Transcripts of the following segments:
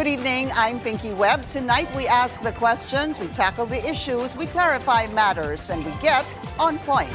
Good evening, I'm Pinky Webb. Tonight we ask the questions, we tackle the issues, we clarify matters, and we get on point.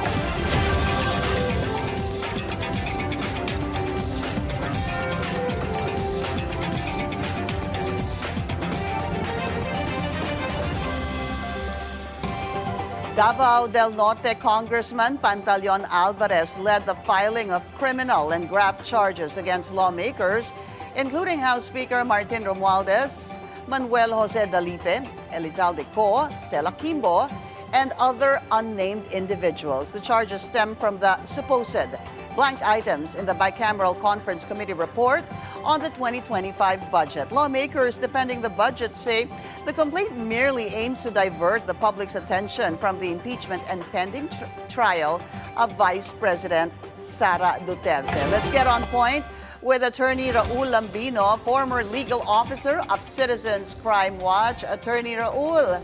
Davao del Norte Congressman Pantaleon Alvarez led the filing of criminal and graft charges against lawmakers, including House Speaker Martin Romualdez, Manuel Jose Dalipe, Elizade Co, Stella Quimbo, and other unnamed individuals. The charges stem from the supposed blank items in the Bicameral Conference Committee report on the 2025 budget. Lawmakers defending the budget say the complaint merely aims to divert the public's attention from the impeachment and pending trial of Vice President Sara Duterte. Let's get on point with Attorney Raul Lambino, former legal officer of Citizens Crime Watch. Attorney Raul,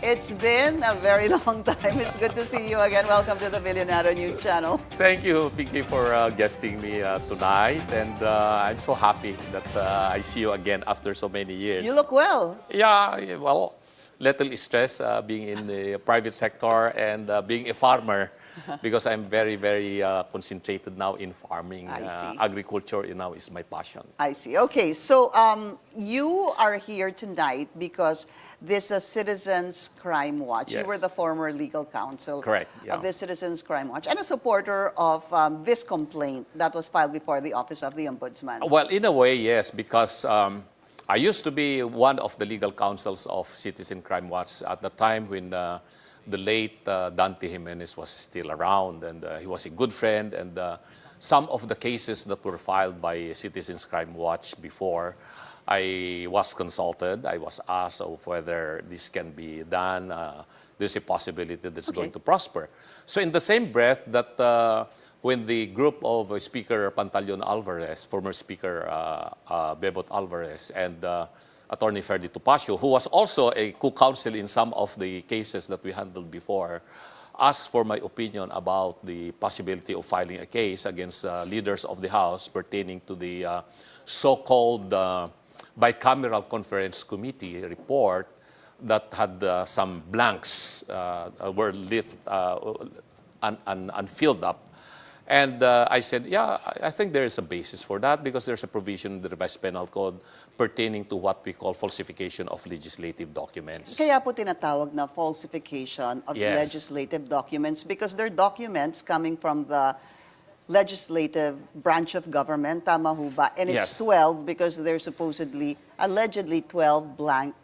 it's been a very long time. It's good to see you again. Welcome to the Billionaire News Channel. Thank you, Pinky, for guesting me tonight. And I'm so happy that I see you again after so many years. You look well. Yeah, well, little stress being in the private sector and being a farmer because I'm very, very concentrated now in farming. Agriculture now is my passion. I see. Okay, so you are here tonight because this is Citizens Crime Watch. Yes. You were the former legal counsel Correct, yeah. of the Citizens Crime Watch and a supporter of this complaint that was filed before the Office of the Ombudsman. Well, in a way, yes, because I used to be one of the legal counsels of Citizen Crime Watch at the time when the late Dante Jimenez was still around, and he was a good friend. And some of the cases that were filed by Citizens Crime Watch before, I was consulted. I was asked of whether this can be done. There's a possibility that's going to prosper. So in the same breath that when the group of Speaker Pantaleon Alvarez, former Speaker Bebot Alvarez, and Attorney Ferdy Topacio, who was also a co-counsel in some of the cases that we handled before, asked for my opinion about the possibility of filing a case against leaders of the House pertaining to the so-called Bicameral Conference Committee report that had some blanks were left unfilled up. And I said, yeah, I think there is a basis for that because there's a provision in the revised penal code pertaining to what we call falsification of legislative documents. Kaya po tinatawag na falsification of legislative documents because they're documents coming from the legislative branch of government, tama ho ba? And it's 12 because they're allegedly 12 blank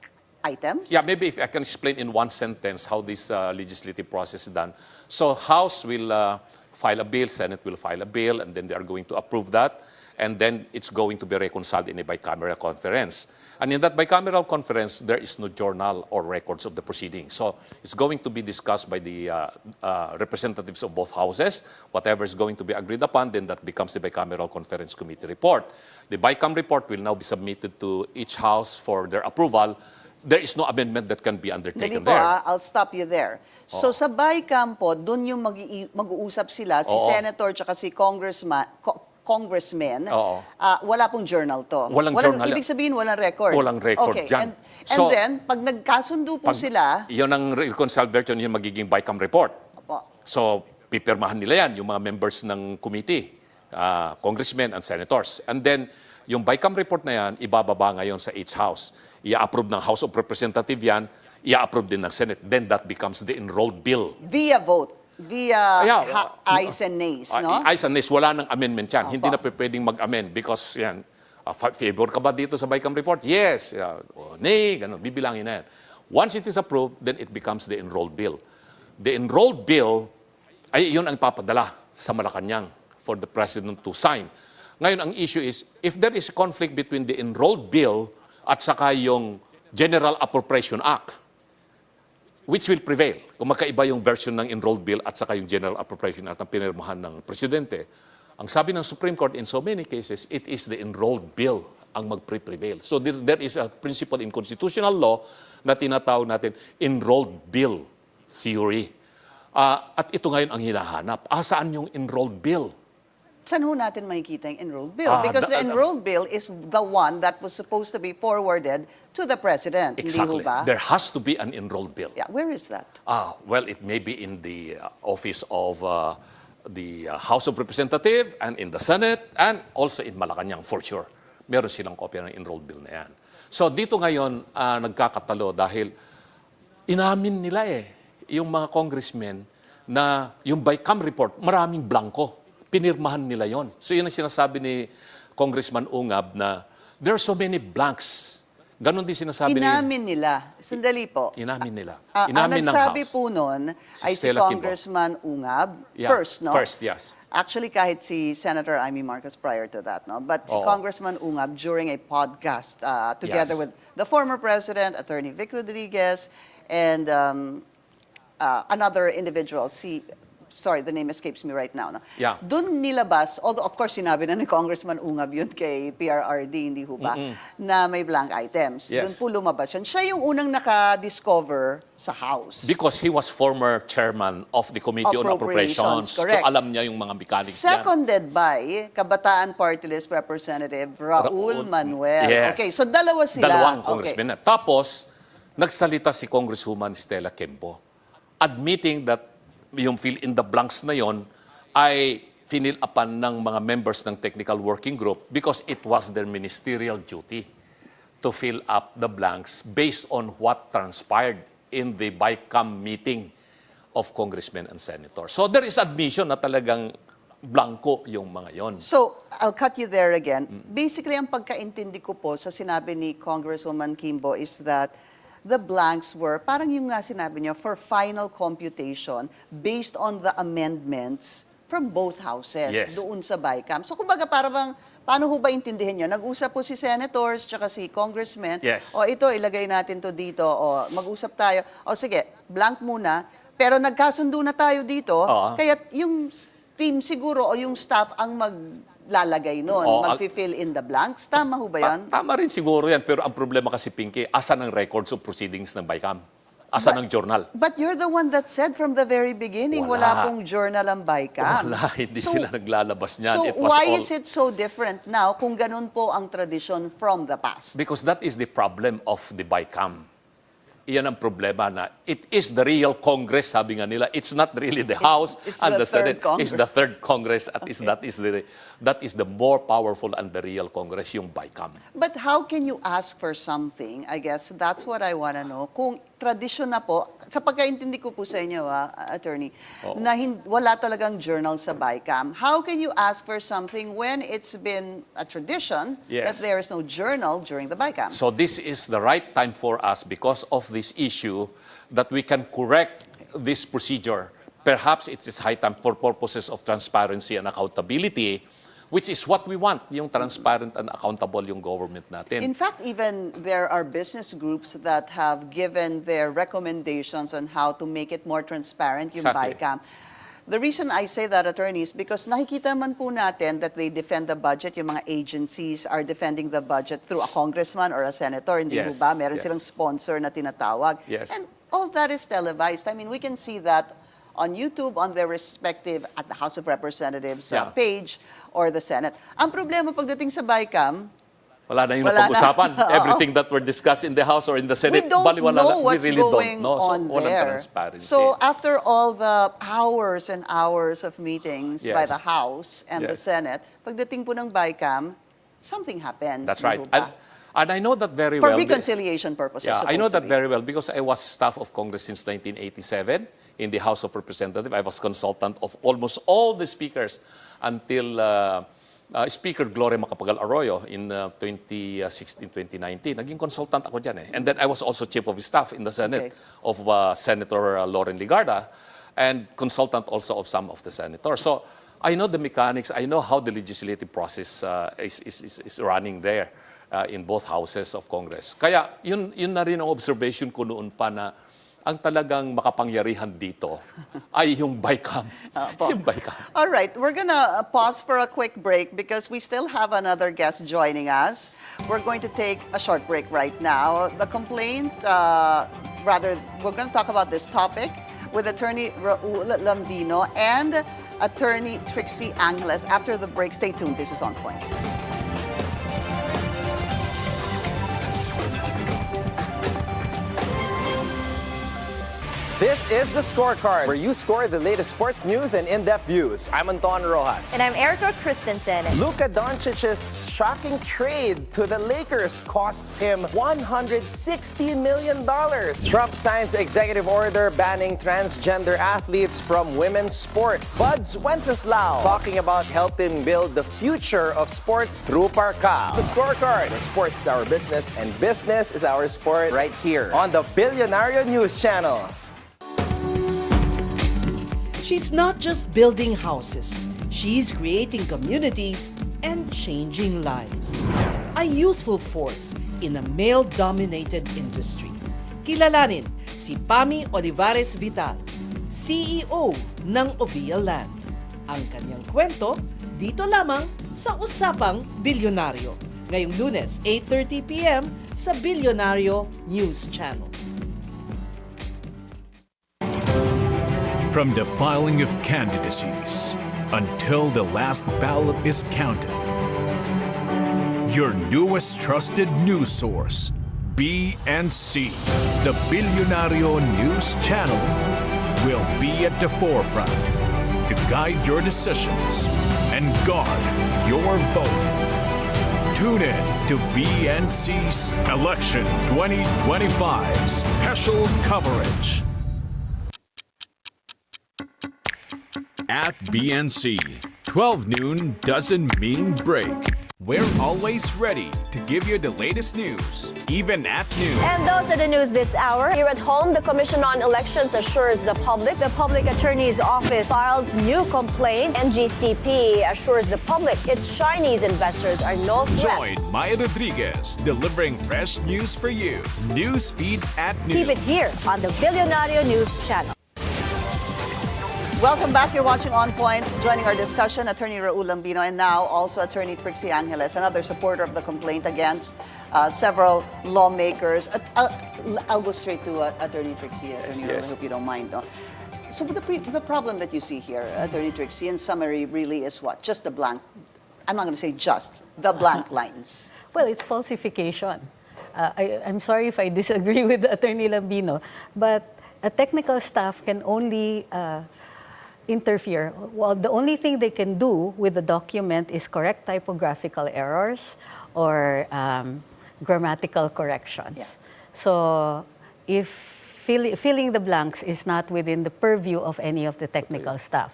items. Yeah, maybe if I can explain in one sentence how this legislative process is done. So House will file a bill, Senate will file a bill, and then they are going to approve that. And then it's going to be reconciled in a bicameral conference. And in that bicameral conference, there is no journal or records of the proceedings. So it's going to be discussed by the representatives of both houses. Whatever is going to be agreed upon, then that becomes the Bicameral Conference Committee report. The BICAM report will now be submitted to each house for their approval. There is no amendment that can be undertaken there. I'll stop you there. So sa BICAM po, doon yung mag-uusap sila, si Senator tsaka si Congressman, wala pong journal to. Walang journal. Ibig sabihin, walang record. Walang record dyan. And then, pag nagkasundo po sila... Yun ang reconciled version, yung magiging BICAM report. So, pipirmahan nila yan, yung mga members ng committee, congressmen and senators. And then, yung BICAM report na yan, ibababa ngayon sa each house. I-approve ng House of Representatives yan, i-approve din ng Senate. Then that becomes the enrolled bill. Via vote. Via ayes and nays, no? Ayes and nays, wala nang amendment yan. Hindi na pwedeng mag-amend because yan, favor ka ba dito sa BICAM report? Yes. Nay, ganun, bibilangin na yan. Once it is approved, then it becomes the enrolled bill. The enrolled bill, ay yun ang papadala sa Malacanang for the President to sign. Ngayon, ang issue is, if there is a conflict between the enrolled bill at saka yung General Appropriation Act, which will prevail kung magkaiba yung version ng enrolled bill at saka yung General Appropriation Act na pinirmahan ng Presidente. Ang sabi ng Supreme Court, in so many cases, it is the enrolled bill ang mag-prevail. So there is a principle in constitutional law na tinatawag natin enrolled bill theory. At ito ngayon ang hinahanap. Saan yung enrolled bill? saan ho natin makikita yung enrolled bill? Ah, Because the enrolled bill is the one that was supposed to be forwarded to the President. Exactly. Hindi ho ba? There has to be an enrolled bill. Yeah, where is that? Well, it may be in the office of the House of Representatives and in the Senate and also in Malacanang for sure. Meron silang kopya ng enrolled bill na yan. So dito ngayon nagkakatalo dahil inamin nila yung mga congressmen na yung Bicam report, maraming blanco. Pinirmahan nila yon. So yun ang sinasabi ni Congressman Ungab na there are so many blanks. Ganon din sinasabi Inamin nila. Sandali po. Inamin nila. Ang Inamin ng nagsabi House. po nun ay si Stella Quimbo. Congressman Ungab. Yeah, First, no? First, yes. Actually, kahit si Senator Amy Marcos prior to that, no? But si Oo. Congressman Ungab during a podcast together Yes. with the former President, Attorney Vic Rodriguez, and another individual, sorry, the name escapes me right now. No? Yeah. Doon nilabas, although of course sinabi na ni Congressman Ungab yun kay PRRD, hindi ho ba, na may blank items. Yes. Doon po lumabas yun. Siya yung unang naka-discover sa House. Because he was former chairman of the Committee on Appropriations, Appropriations. correct. So alam niya yung mga mechanics niya. Seconded by Kabataan Party List Representative Raul Manuel. Yes. Okay, so dalawa sila. Dalawang Okay. congressmen. Tapos, nagsalita si Congresswoman Stella Quimbo, admitting that yung fill in the blanks na yon ay finil upan ng mga members ng technical working group because it was their ministerial duty to fill up the blanks based on what transpired in the Bicam meeting of congressmen and senators. So there is admission na talagang blanco yung mga yon. So, I'll cut you there again. Basically, ang pagkaintindi ko po sa sinabi ni Congresswoman Quimbo is that the blanks were, parang yung nga sinabi niya, for final computation based on the amendments from both houses Yes. doon sa Bicam. So, kumbaga, parang, paano ho ba intindihin niyo? Nag-usap po si senators, tsaka si congressmen. Yes. O ito, ilagay natin to dito. O mag-usap tayo. O sige, blank muna. Pero nagkasundo na tayo dito. Oo. Kaya yung team siguro o yung staff ang maglalagay nun, Oo, mag-fill in the blanks. Tama ho ba yan? Tama rin siguro yan, pero ang problema kasi, Pinky, asan ang records of proceedings ng Bicam? Asan ang journal? But you're the one that said from the very beginning, wala Wala. pong journal ang Bicam. Wala, hindi So- sila naglalabas niyan. So It was why all... is it so different now kung ganun po ang tradition from the past? Because that is the problem of the Bicam. Iyan ang problema na it is the real Congress, sabi nga nila. It's not really the House it's and the the Senate. third Congress. It's the third Congress. That is the more powerful and the real Congress, yung Bicam. But how can you ask for something? I guess that's what I want to know. Kung tradisyon na po, sa pagkaintindi ko po sa inyo, attorney, na wala talagang journal sa Bicam, how can you ask for something when it's been a tradition that Yes. there is no journal during the Bicam? So this is the right time for us because of this issue that we can correct this procedure. Perhaps it is high time for purposes of transparency and accountability, which is what we want, yung transparent and accountable yung government natin. In fact, even there are business groups that have given their recommendations on how to make it more transparent, yung Exactly. Bicam. The reason I say that, attorney, is because nakikita man po natin that they defend the budget, yung mga agencies are defending the budget through a congressman or a senator, hindi Yes, po ba? Meron yes. silang sponsor na tinatawag. Yes. And all that is televised. I mean, we can see that on YouTube, on their respective, at the House of Representatives Yeah. page or the Senate. Ang problema pagdating sa Bicam, Wala na yung Wala na. napag-usapan. Everything that were discussed in the House or in the Senate, we don't baliwala know na. what's We really going don't know. So, on walang there. transparency. So after all the hours and hours of meetings by Yes. the House and the Yes. Senate, pagdating po ng Bicam, something happens. That's right. di ho ba? And I know that very For well. reconciliation purposes. Yeah, I know supposed to that be. very well because I was staff of Congress since 1987 in the House of Representatives. I was consultant of almost all the speakers until Speaker Gloria Macapagal Arroyo in 2016-2019. Naging consultant ako dyan eh. And then I was also chief of staff in the Senate of Senator Lauren Ligarda and consultant also of some of the senators. So I know the mechanics. I know how the legislative process is running there in both houses of Congress. Kaya yun na rin ang observation ko noon pa na ang talagang makapangyarihan dito ay yung Bicam. Yung Bicam. All right, we're gonna pause for a quick break because we still have another guest joining us. We're going to take a short break right now. The complaint, we're going to talk about this topic with Attorney Raul Lambino and Attorney Trixie Angeles. After the break, stay tuned. This is On Point. This is The Scorecard, where you score the latest sports news and in-depth views. I'm Anton Rojas. And I'm Erica Christensen. Luka Doncic's shocking trade to the Lakers costs him $116 million. Trump signs executive order banning transgender athletes from women's sports. Buds Wenceslao talking about helping build the future of sports through Parcal. The Scorecard. Sports is our business, and business is our sport, right here on the Billionario News Channel. She's not just building houses, she's creating communities and changing lives. A youthful force in a male-dominated industry. Kilalanin si Pami Olivares Vital, CEO ng Ovia Land. Ang kanyang kwento dito lamang sa Usapang Bilyonaryo. Ngayong Lunes, 8:30 p.m. sa Billionario News Channel. From the filing of candidacies until the last ballot is counted, your newest trusted news source, BNC, the Billionario News Channel, will be at the forefront to guide your decisions and guard your vote. Tune in to BNC's Election 2025 special coverage. At BNC, 12 noon doesn't mean break. We're always ready to give you the latest news, even at noon. And those are the news this hour. Here at home, the Commission on Elections assures the Public Attorney's Office files new complaints. NGCP assures the public its Chinese investors are no threat. Join Maya Rodriguez, delivering fresh news for you. News feed at noon. Keep it here on the Billionario News Channel. Welcome back. You're watching On Point. Joining our discussion, Attorney Raul Lambino, and now also Attorney Trixie Angeles, another supporter of the complaint against several lawmakers. I'll go straight to Attorney Trixie. Attorney Raul, I hope you don't mind. No? So the problem that you see here, Attorney Trixie, in summary, really is what? Just the blank. I'm not going to say just the blank lines. Well, it's falsification. I'm sorry if I disagree with Attorney Lambino, but a technical staff can only interfere. Well, the only thing they can do with the document is correct typographical errors or grammatical corrections. Yeah. So if filling the blanks is not within the purview of any of the technical staff.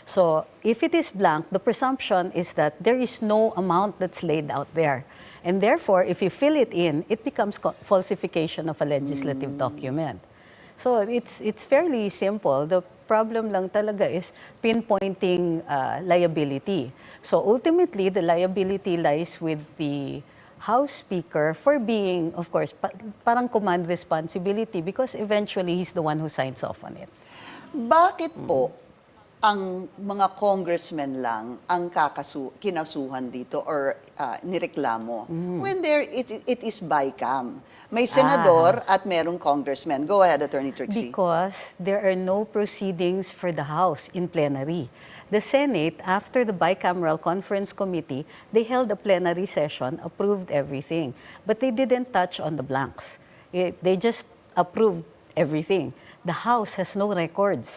So if it is blank, the presumption is that there is no amount that's laid out there. And therefore, if you fill it in, it becomes falsification of a legislative document. So it's fairly simple. The problem lang talaga is pinpointing liability. So ultimately, the liability lies with the House Speaker for being, of course, parang command responsibility because eventually he's the one who signs off on it. Bakit po ang mga congressmen lang ang kinasuhan dito or nireklamo when it is BICAM? May senador at merong congressman. Go ahead, Attorney Trixie. Because there are no proceedings for the House in plenary. The Senate, after the Bicameral Conference Committee, they held a plenary session, approved everything. But they didn't touch on the blanks. They just approved everything. The House has no records.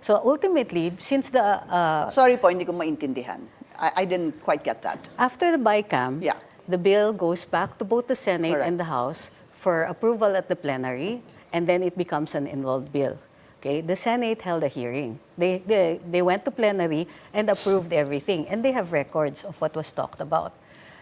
So ultimately, since the... Sorry po, hindi ko maintindihan. I didn't quite get that. After the BICAM, Yeah. the bill goes back to both the Senate Correct. and the House for approval at the plenary, and then it becomes an enrolled bill. Okay, the Senate held a hearing. They went to plenary and approved everything, and they have records of what was talked about.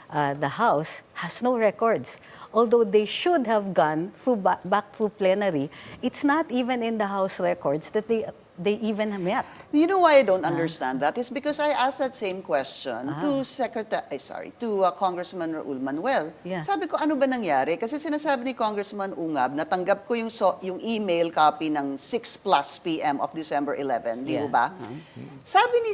The House has no records. Although they should have gone back through plenary, it's not even in the House records that they even met. You know why I don't understand that? Is because I asked that same question to Congressman Raul Manuel. Yeah. Sabi ko, ano ba nangyari? Kasi sinasabi ni Congressman Ungab, natanggap ko yung email copy ng 6+ p.m. of December 11, di Yeah. ba? Sabi ni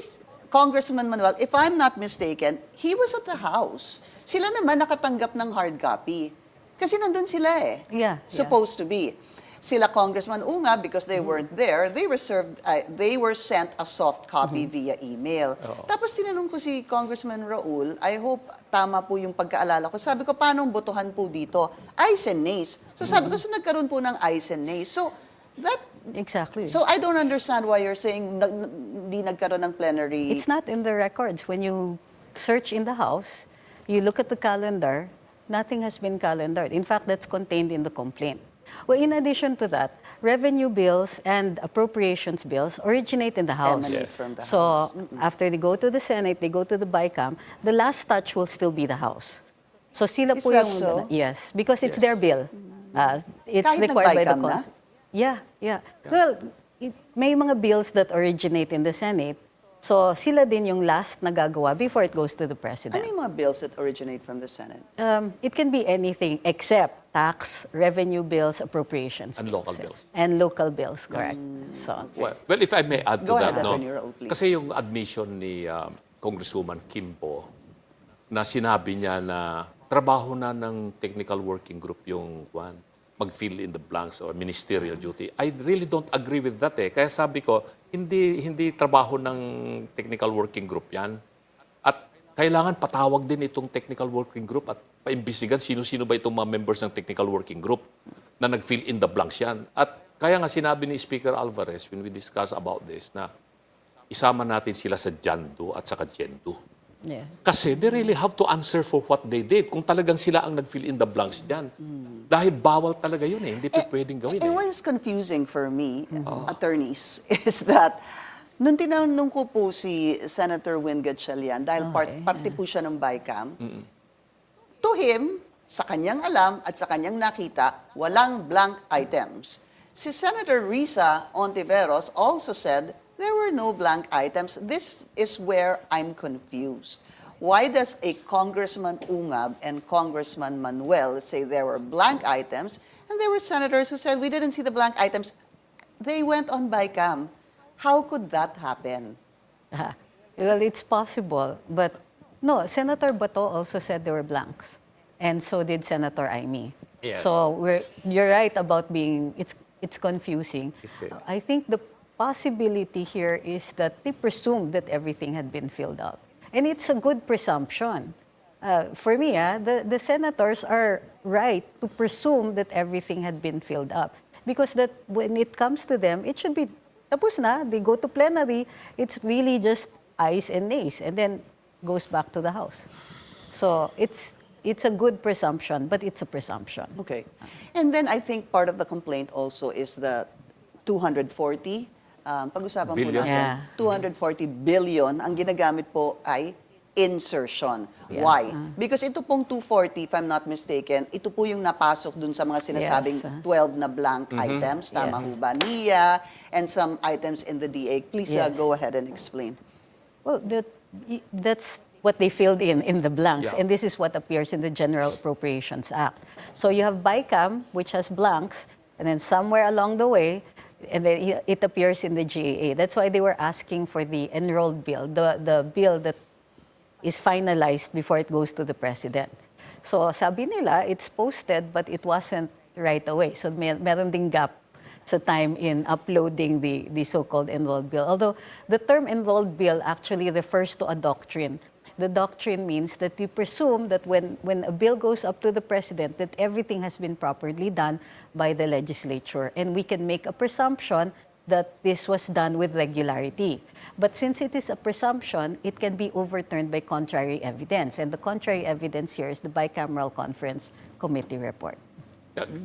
Congressman Manuel, if I'm not mistaken, he was at the House. Sila naman nakatanggap ng hard copy. Kasi nandun sila Yeah. supposed to be. Sila Congressman Unga, because they weren't there, they were sent a soft copy via email. Tapos tinanong ko si Congressman Raul, I hope tama po yung pagkaalala ko. Sabi ko, paano botohan po dito? Ayes and nays. So sabi ko, so nagkaroon po ng ayes and nays. So that Exactly. So I don't understand why you're saying hindi nagkaroon ng plenary. It's not in the records. When you search in the House, you look at the calendar, nothing has been calendared. In fact, that's contained in the complaint. Well, in addition to that, revenue bills and appropriations bills originate in the House. Emanate from the So House. after they go to the Senate, they go to the Bicam, the last touch will still be the House. So sila Is po that yung, so? Yes, because it's their bill. It's Kahit required by the nag-Bicam na? Constitution. Yeah. Well, may mga bills that originate in the Senate. So sila din yung last na gagawa before it goes to the President. Ano yung mga bills that originate from the Senate? It can be anything except tax, revenue bills, appropriations. And bills. local bills. And local bills, correct. So, Well, if I may add to Go that, ahead, no? Atty. Raul, please. Kasi yung admission ni Congresswoman Quimbo na sinabi niya na trabaho na ng technical working group yung mag-fill in the blanks or ministerial duty. I really don't agree with that Kaya sabi ko, hindi trabaho ng technical working group yan. At kailangan patawag din itong technical working group at paimbisigan sino-sino ba itong mga members ng technical working group na nag-fill in the blanks yan. At kaya nga sinabi ni Speaker Alvarez when we discuss about this na isama natin sila sa Jan 2 at saka Gen 2. yes. Kasi they really have to answer for what they did. Kung talagang sila ang nag-fill in the blanks dyan. Dahil bawal talaga yun Hindi pa pwedeng gawin And what is confusing for me, attorneys, is that nung tinanong ko po si Senator Win Gatchalian, dahil parte po siya ng Bicam, to him, sa kanyang alam at sa kanyang nakita, walang blank items. Si Senator Risa Ontiveros also said there were no blank items. This is where I'm confused. Why does a Congressman Ungab and Congressman Manuel say there were blank items, and there were senators who said we didn't see the blank items? They went on Bicam. How could that happen? Well, it's possible. But no, Senator Bato also said there were blanks. And so did Senator Aimee. Yes. So you're right about it's confusing. It's I think the possibility here is that they presumed that everything had been filled out. And it's a good presumption. For me, the senators are right to presume that everything had been filled up. Because that when it comes to them, it should be, tapos na, they go to plenary, it's really just ayes and nays, and then goes back to the House. So it's a good presumption, but it's a presumption. Okay. And then I think part of the complaint also is the 240. Pag-usapan po Billion. natin. Yeah. 240 billion ang ginagamit po ay insertion. Why? Because ito pong 240, if I'm not mistaken, ito po yung napasok dun sa mga sinasabing Yes. 12 na blank items. Tama Yes. ho ba? NIA and some items in the DA. Please Yes. go ahead and explain. Well, that's what they filled in the blanks. Yeah. And this is what appears in the General Appropriations Act. So you have Bicam, which has blanks, and then somewhere along the way, and then it appears in the GAA. That's why they were asking for the enrolled bill, the bill that is finalized before it goes to the President. So sabi nila, it's posted, but it wasn't right away. So meron ding gap sa time in uploading the so-called enrolled bill. Although the term enrolled bill actually refers to a doctrine. The doctrine means that you presume that when a bill goes up to the President, that everything has been properly done by the legislature. And we can make a presumption that this was done with regularity. But since it is a presumption, it can be overturned by contrary evidence. And the contrary evidence here is the Bicameral Conference Committee report.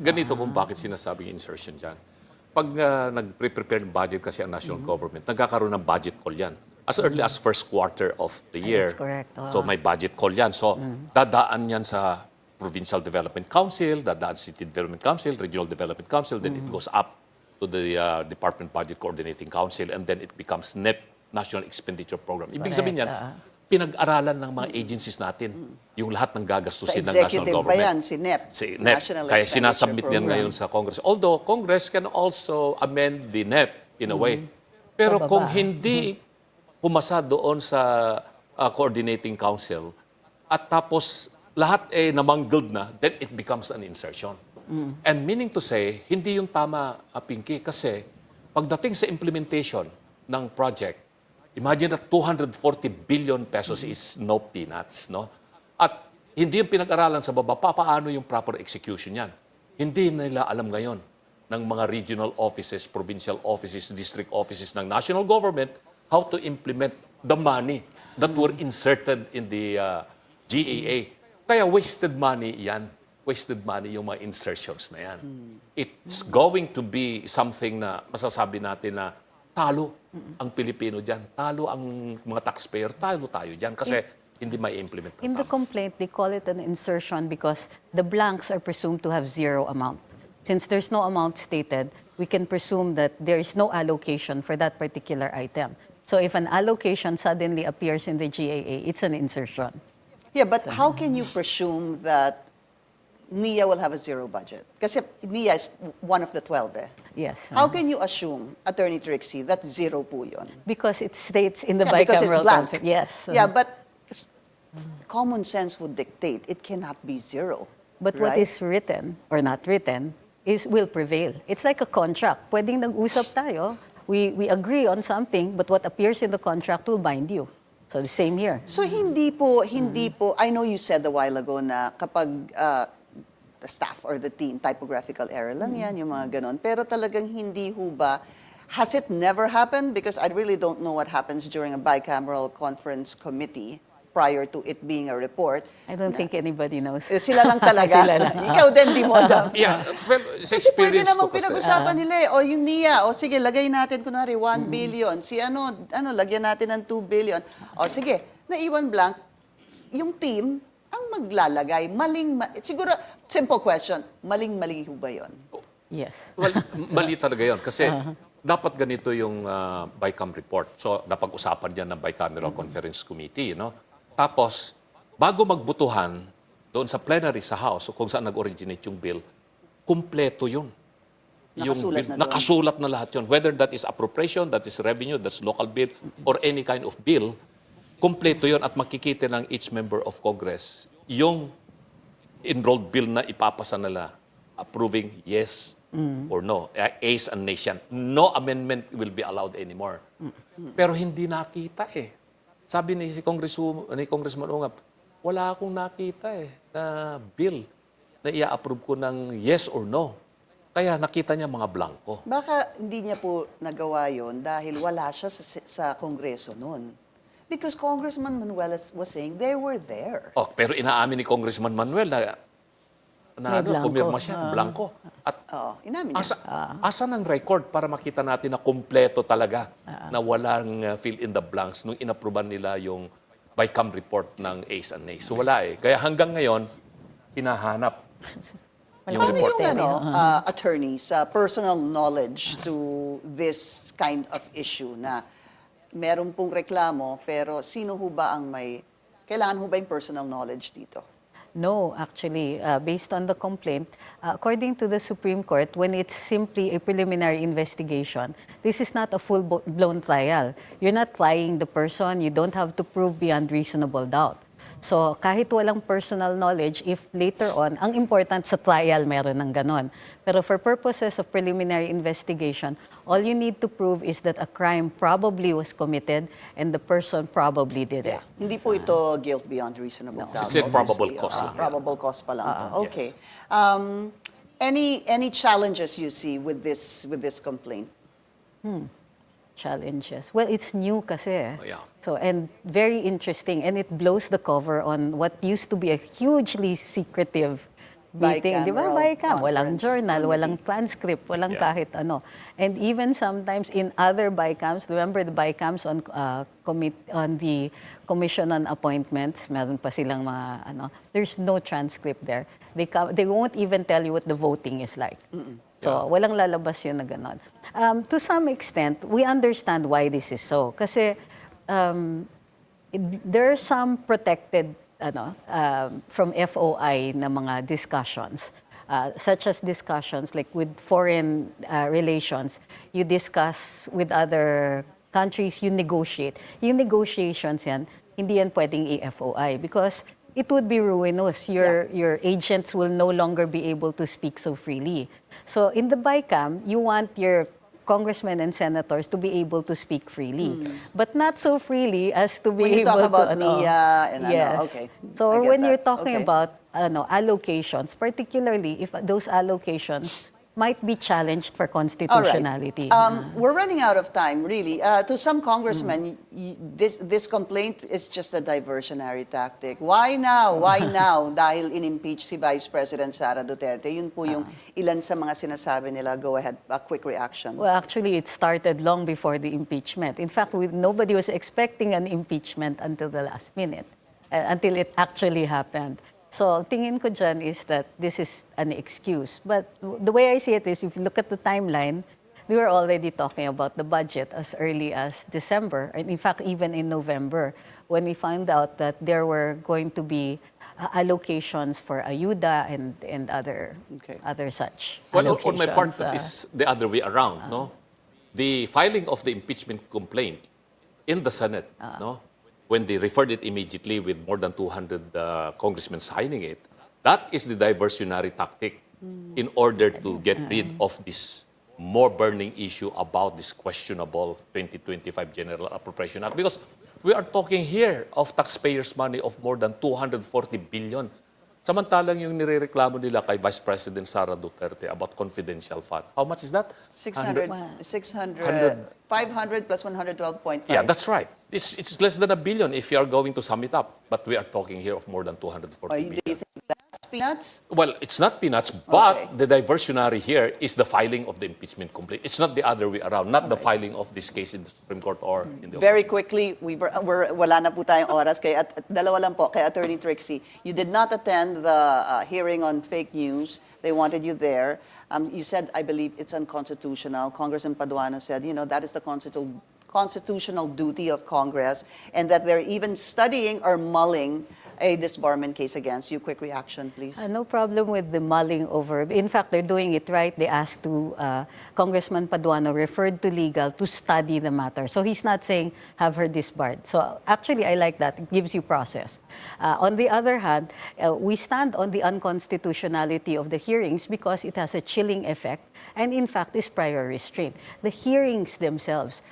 Ganito kung bakit sinasabing insertion dyan. Pag nag-prepare ng budget kasi ang national government, nagkakaroon ng budget call yan. As early as first quarter of the year. That's correct. So may budget call yan. So dadaan yan sa Provincial Development Council, dadaan sa City Development Council, Regional Development Council, then it goes up to the Department Budget Coordinating Council, and then it becomes NEP, National Expenditure Program. Ibig sabihin yan, pinag-aralan ng mga agencies natin yung lahat ng Sa gagastusin ng national executive government. pa yan, si NEP. Si NEP. National Kaya Expenditure sinasubmit yan Program. ngayon sa Congress. Although Congress can also amend the NEP in a way. Pero Pababa. kung hindi pumasa doon sa Coordinating Council at tapos lahat namangled na, then it becomes an insertion. And meaning to say, hindi yung tama, Pinky, kasi pagdating sa implementation ng project, imagine that 240 billion pesos is no peanuts, no? At hindi yung pinag-aralan sa baba, paano yung proper execution yan. Hindi nila alam ngayon ng mga regional offices, provincial offices, district offices ng national government how to implement the money that were inserted in the GAA. Kaya wasted money yan. Wasted money yung mga insertions na yan. It's going to be something na masasabi natin na talo ang Pilipino dyan. Talo ang mga taxpayer. Talo tayo dyan kasi hindi may implement. In the complaint, they call it an insertion because the blanks are presumed to have zero amount. Since there's no amount stated, we can presume that there is no allocation for that particular item. So if an allocation suddenly appears in the GAA, it's an insertion. Yeah, but how can you presume that NIA will have a zero budget? Kasi NIA is one of the 12 eh. Yes. How can you assume, Attorney Trixie, that zero po yun? Because it states in the Because it's bicameral blank. conference. Yes. Yeah, but common sense would dictate it cannot be zero. But what right? is written or not written will prevail. It's like a contract. Pwedeng nag-usap tayo, we agree on something, but what appears in the contract will bind you. So the same here. So hindi po, I know you said a while ago na kapag the staff or the team, typographical error lang yan, yung mga ganon. Pero talagang hindi ho ba, has it never happened? Because I really don't know what happens during a Bicameral Conference Committee prior to it being a report. I don't think anybody knows. Sila lang talaga. Sila lang. Ikaw din, di mo alam. Yeah, well, sa Kasi pwede experience namang ko kasi. pinag-usapan nila eh. O yung NIA, o sige, lagay natin kunwari 1 billion. Si lagyan natin ng 2 billion. O sige, naiwan blank. Yung team, ang maglalagay. Siguro, simple question, maling-mali ho ba yun? Yes. Well, mali talaga yun. Kasi dapat ganito yung BICAM report. So, napag-usapan yan ng Bicameral Conference Committee, no? Tapos, bago magbutuhan doon sa plenary sa House, o kung saan nag-originate yung bill, kumpleto yun. Nakasulat na doon. Nakasulat na lahat yun. Whether that is appropriation, that is revenue, that's local bill, or any kind of bill, kumpleto yun at makikita ng each member of Congress yung enrolled bill na ipapasa nila approving yes or no. Ayes and nays yan. No amendment will be allowed anymore. Pero hindi nakita eh. Sabi ni Congressman Ungab, wala akong nakita eh na bill na i-approve ko ng yes or no. Kaya nakita niya mga blanco. Baka hindi niya po nagawa yun dahil wala siya sa Kongreso noon. Because Congressman Manuel was saying they were there. Oh, pero inaamin ni Congressman Manuel na blanco. pumirma siya, blanco. At Inamin niya. asan ang record para makita natin na kompleto talaga na walang fill in the blanks nung inapruban nila yung BICAM report ng A's and Nays. So wala eh. Kaya hanggang ngayon, hinahanap yung Ano report. yung attorneys, personal knowledge to this kind of issue na meron pong reklamo pero sino ho ba ang kailangan ho ba yung personal knowledge dito? No, actually, based on the complaint, according to the Supreme Court, when it's simply a preliminary investigation, this is not a full-blown trial. You're not trying the person. You don't have to prove beyond reasonable doubt. So kahit walang personal knowledge, if later on, ang important sa trial, meron ng ganon. Pero for purposes of preliminary investigation, all you need to prove is that a crime probably was committed and the person probably did it. Hindi po ito guilt beyond reasonable doubt. It's a probable cause lang. Probable cause pa lang ito. Okay. Any challenges you see with this complaint? Challenges. Well, it's new kasi. Yeah. So, and very interesting. And it blows the cover on what used to be a hugely secretive meeting. Di ba? Bicameral Walang Conference journal, Committee. walang transcript, walang Yeah. kahit ano. And even sometimes in other bicams, remember the bicams on the Commission on Appointments, meron pa silang mga there's no transcript there. They won't even tell you what the voting is like. So, walang lalabas yun na ganon. To some extent, we understand why this is so. Kasi there are some protected from FOI na mga discussions, such as discussions like with foreign relations, you discuss with other countries, you negotiate. Yung negotiations yan, hindi yan pwedeng i-FOI because it would be ruinous. Your agents will no longer be able to speak so freely. So in the BICAM, you want your congressmen and senators to be able to speak freely, but not so freely as to be When you able talk about to NIA and yes. okay. So I get when you're that. talking Okay. about allocations, particularly if those allocations might be challenged for All right. constitutionality. We're running out of time, really. To some congressmen, this complaint is just a diversionary tactic. Why now? Why now? Dahil in-impeach si Vice President Sara Duterte. Yun po yung ilan sa mga sinasabi nila. Go ahead, a quick reaction. Well, actually, it started long before the impeachment. In fact, nobody was expecting an impeachment until the last minute, until it actually happened. So, tingin ko dyan is that this is an excuse. But the way I see it is, if you look at the timeline, we were already talking about the budget as early as December, and in fact, even in November, when we found out that there were going to be allocations for ayuda and other such Well, on my part, allocations, that is the other way around, no? The filing of the impeachment complaint in the Senate, no? When they referred it immediately with more than 200 congressmen signing it, that is the diversionary tactic in order to get rid of this more burning issue about this questionable 2025 General Appropriation Act. Because we are talking here of taxpayers' money of more than 240 billion. Samantalang yung nirereklamo nila kay Vice President Sara Duterte about confidential fund. How much is that? 500 plus 112.5. Yeah, that's right. It's less than $1 billion if you are going to sum it up. But we are talking here of more than 240 Do billion. you think that's peanuts? Well, it's not peanuts, but Okay. the diversionary here is the filing of the impeachment complaint. It's not the other way around, not the filing of this case in the Supreme Court or in the Very Ombudsman. quickly, wala na po tayong oras. Kaya at dalawa lang po, kay Attorney Trixie. You did not attend the hearing on fake news. They wanted you there. You said, I believe it's unconstitutional. Congressman Paduano said, that is the constitutional duty of Congress, and that they're even studying or mulling a disbarment case against you. Quick reaction, please. No problem with the mulling over. In fact, they're doing it right. They asked Congressman Paduano, referred to legal to study the matter. So he's not saying have her disbarred. So actually, I like that. It gives you process. On the other hand, we stand on the unconstitutionality of the hearings because it has a chilling effect and in fact is prior restraint. The hearings themselves,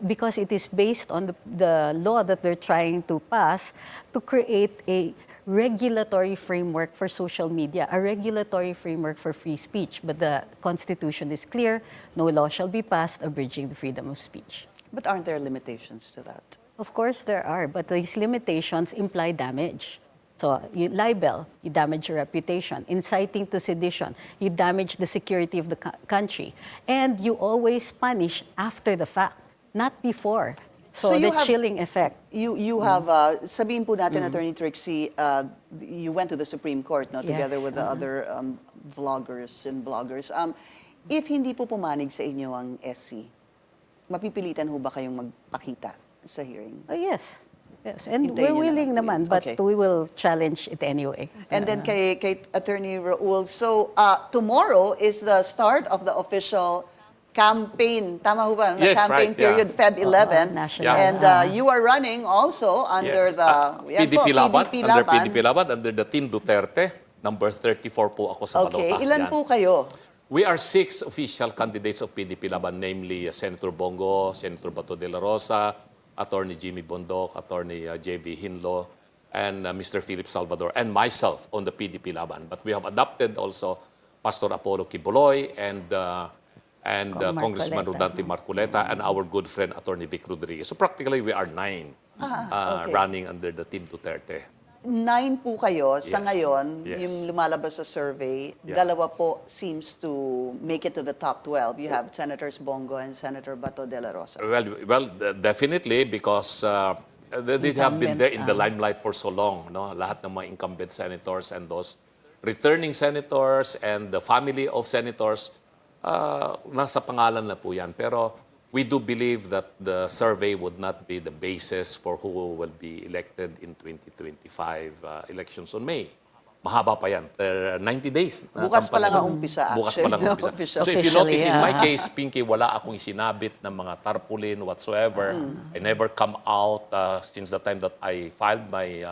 because it is based on the law that they're trying to pass to create a regulatory framework for social media, a regulatory framework for free speech. But the Constitution is clear, no law shall be passed abridging the freedom of speech. But aren't there limitations to that? Of course there are, but these limitations imply damage. So you libel, you damage your reputation. Inciting to sedition, you damage the security of the country. And you always punish after the fact, not before. So you the chilling effect. You have, sabihin po natin, Attorney Trixie, you went to the Supreme Court, no, together Yes, with the other vloggers and bloggers. If hindi po pumanig sa inyo ang SC, mapipilitan ho ba kayong magpakita sa hearing? Oh, yes. Yes, and Hintayin we're niyo na willing lang po naman, yun. but Okay. we will challenge it anyway. And then kay Attorney Raul, so tomorrow is the start of the official campaign. Tama ho ba? Yes, Campaign right, yeah. period, Feb 11. national. And you are running also under Yes. the yan po, PDP Laban, PDP under Laban. PDP Laban, under the Team Duterte. Number 34 po ako sa Okay, balota. ilan Yan. po kayo? We are 6 official candidates of PDP Laban, namely Senator Bongo, Senator Bato de la Rosa, Attorney Jimmy Bondoc, Attorney J.V. Hinlo, and Mr. Philip Salvador, and myself on the PDP Laban. But we have adopted also Pastor Apollo Quiboloy and Congressman Rodante Marcoleta and our good friend Attorney Vic Rodriguez. So practically we are 9 okay. running under the Team Duterte. 9 po kayo sa Yes. ngayon, Yes. yung lumalabas sa survey, Yeah. dalawa po seems to make it to the top 12. You have Senators Bongo and Senator Bato de la Rosa. Well, definitely because they have been there in the limelight for so long. No? Lahat ng mga incumbent senators and those returning senators and the family of senators, nasa pangalan na po yan. Pero we do believe that the survey would not be the basis for who will be elected in 2025 elections on May. Mahaba pa yan. 90 days. na Bukas pa lang kampanya. ang umpisa, Bukas pa lang ang actually. umpisa. Official. So if you notice, in Officially, my case, Pinky, wala akong isinabit ng mga tarpaulin whatsoever. I never come out since the time that I filed my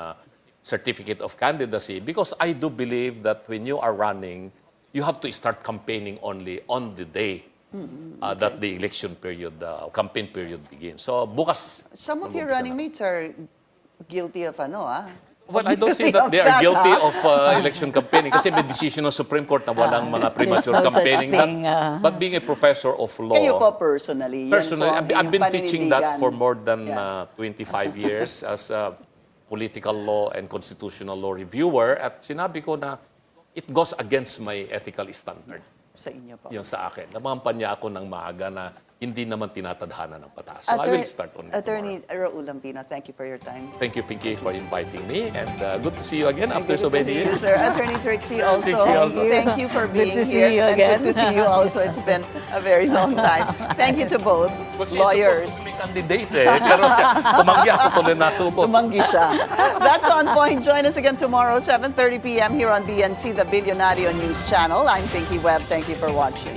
certificate of candidacy because I do believe that when you are running, you have to start campaigning only on the day that the election period, campaign period begins. So bukas. Some of your running mates are guilty of Well, I don't say that they are guilty of election campaigning kasi may decision ng Supreme Court na walang mga premature no such campaigning. thing, But being a professor of law, Kayo po personally. yan personally, po ang I've been inyong teaching that for more than Yeah. 25 years as a political law and constitutional law reviewer. At sinabi ko na it goes against my ethical standard. Sa inyo po. Yung sa akin. Namampanya ako ng maaga na hindi naman tinatadhana ng batas. So I will start on it Attorney tomorrow. Raul Lambino, thank you for your time. Thank you, Pinky, for inviting me. And good to see you again after so Good to many see you, years. sir. Attorney Trixie also. Trixie also. Thank you for Good being to see here. you And again. good to see you also. It's been a very long time. Thank you to both Well, she's lawyers. supposed to be candidate Pero siya, tumanggi ako tuloy nasubok. Tumanggi siya. That's On Point. Join us again tomorrow, 7:30 p.m. here on BNC, the Billionario News Channel. I'm Pinky Webb. Thank you for watching.